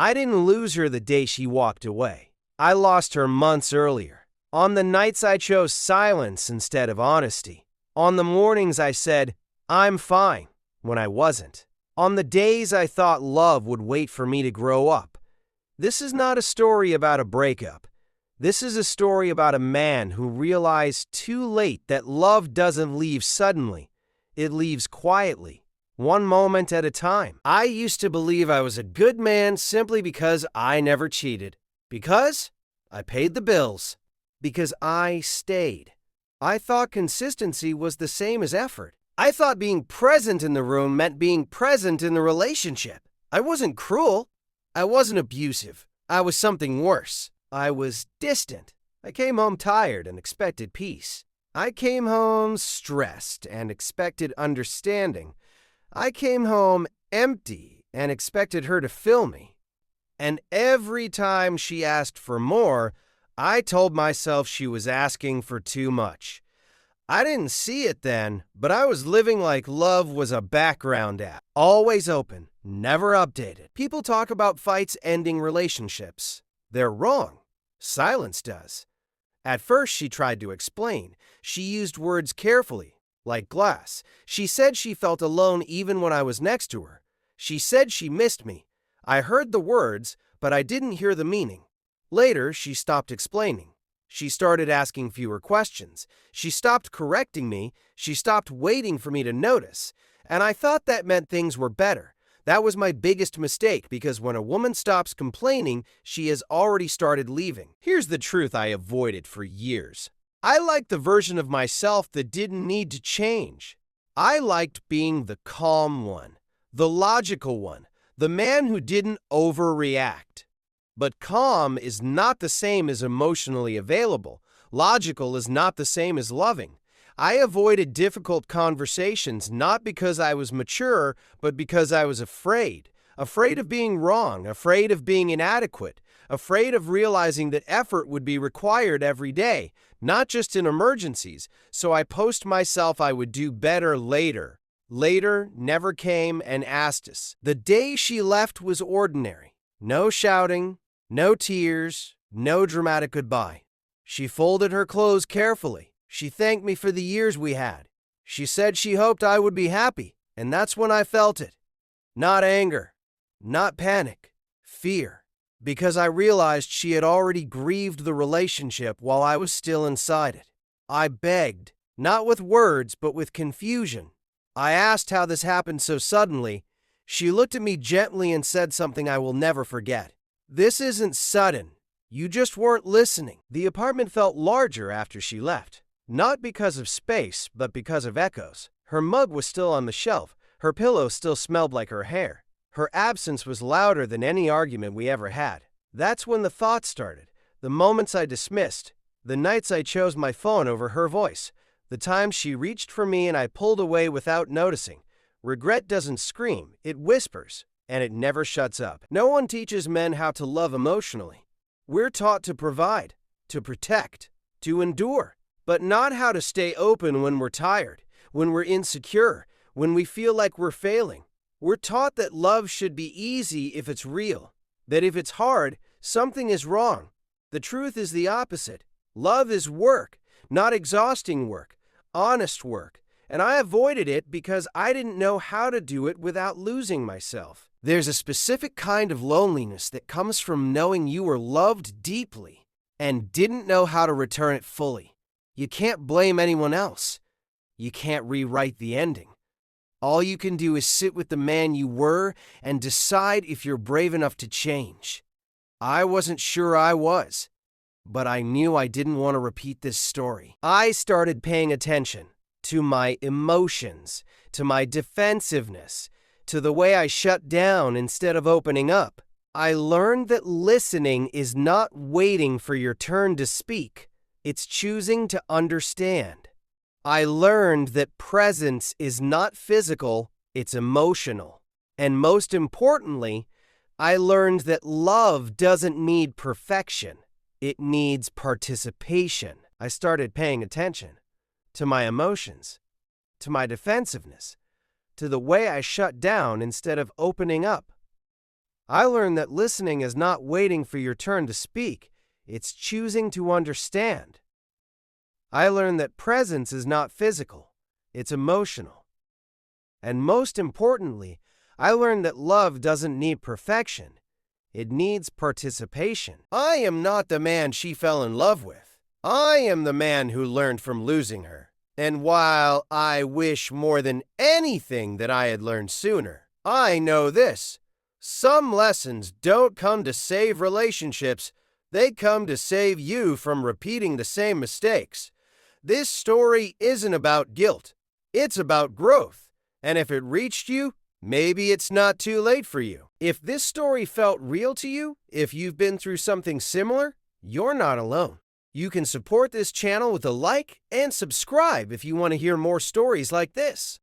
I didn't lose her the day she walked away. I lost her months earlier. On the nights I chose silence instead of honesty. On the mornings I said, "I'm fine," when I wasn't. On the days I thought love would wait for me to grow up. This is not a story about a breakup. This is a story about a man who realized too late that love doesn't leave suddenly. It leaves quietly, one moment at a time. I used to believe I was a good man simply because I never cheated. Because I paid the bills. Because I stayed. I thought consistency was the same as effort. I thought being present in the room meant being present in the relationship. I wasn't cruel. I wasn't abusive. I was something worse. I was distant. I came home tired and expected peace. I came home stressed and expected understanding. I came home empty and expected her to fill me. And every time she asked for more, I told myself she was asking for too much. I didn't see it then, but I was living like love was a background app, always open, never updated. People talk about fights ending relationships. They're wrong. Silence does. At first, she tried to explain. She used words carefully, like glass. She said she felt alone even when I was next to her. She said she missed me. I heard the words, but I didn't hear the meaning. Later, she stopped explaining. She started asking fewer questions. She stopped correcting me. She stopped waiting for me to notice. And I thought that meant things were better. That was my biggest mistake because when a woman stops complaining, she has already started leaving. Here's the truth I avoided for years. I liked the version of myself that didn't need to change. I liked being the calm one, the logical one, the man who didn't overreact. But calm is not the same as emotionally available. Logical is not the same as loving. I avoided difficult conversations not because I was mature, but because I was afraid. Afraid of being wrong, afraid of being inadequate, afraid of realizing that effort would be required every day, not just in emergencies, so I post myself I would do better later. Later never came and asked us. The day she left was ordinary. No shouting, no tears, no dramatic goodbye. She folded her clothes carefully. She thanked me for the years we had. She said she hoped I would be happy, and that's when I felt it. Not anger, not panic, fear. Because I realized she had already grieved the relationship while I was still inside it. I begged, not with words, but with confusion. I asked how this happened so suddenly. She looked at me gently and said something I will never forget. "This isn't sudden. You just weren't listening." The apartment felt larger after she left. Not because of space, but because of echoes. Her mug was still on the shelf. Her pillow still smelled like her hair. Her absence was louder than any argument we ever had. That's when the thoughts started. The moments I dismissed. The nights I chose my phone over her voice. The times she reached for me and I pulled away without noticing. Regret doesn't scream, it whispers, and it never shuts up. No one teaches men how to love emotionally. We're taught to provide, to protect, to endure, but not how to stay open when we're tired, when we're insecure, when we feel like we're failing. We're taught that love should be easy if it's real, that if it's hard, something is wrong. The truth is the opposite. Love is work, not exhausting work, honest work, and I avoided it because I didn't know how to do it without losing myself. There's a specific kind of loneliness that comes from knowing you were loved deeply and didn't know how to return it fully. You can't blame anyone else. You can't rewrite the ending. All you can do is sit with the man you were and decide if you're brave enough to change. I wasn't sure I was, but I knew I didn't want to repeat this story. I started paying attention to my emotions, to my defensiveness, to the way I shut down instead of opening up. I learned that listening is not waiting for your turn to speak. It's choosing to understand. I learned that presence is not physical, it's emotional. And most importantly, I learned that love doesn't need perfection. It needs participation. I started paying attention to my emotions, to my defensiveness, to the way I shut down instead of opening up. I learned that listening is not waiting for your turn to speak, it's choosing to understand. I learned that presence is not physical, it's emotional. And most importantly, I learned that love doesn't need perfection, it needs participation. I am not the man she fell in love with. I am the man who learned from losing her. And while I wish more than anything that I had learned sooner, I know this. Some lessons don't come to save relationships, they come to save you from repeating the same mistakes. This story isn't about guilt, it's about growth. And if it reached you, maybe it's not too late for you. If this story felt real to you, if you've been through something similar, you're not alone. You can support this channel with a like and subscribe if you want to hear more stories like this.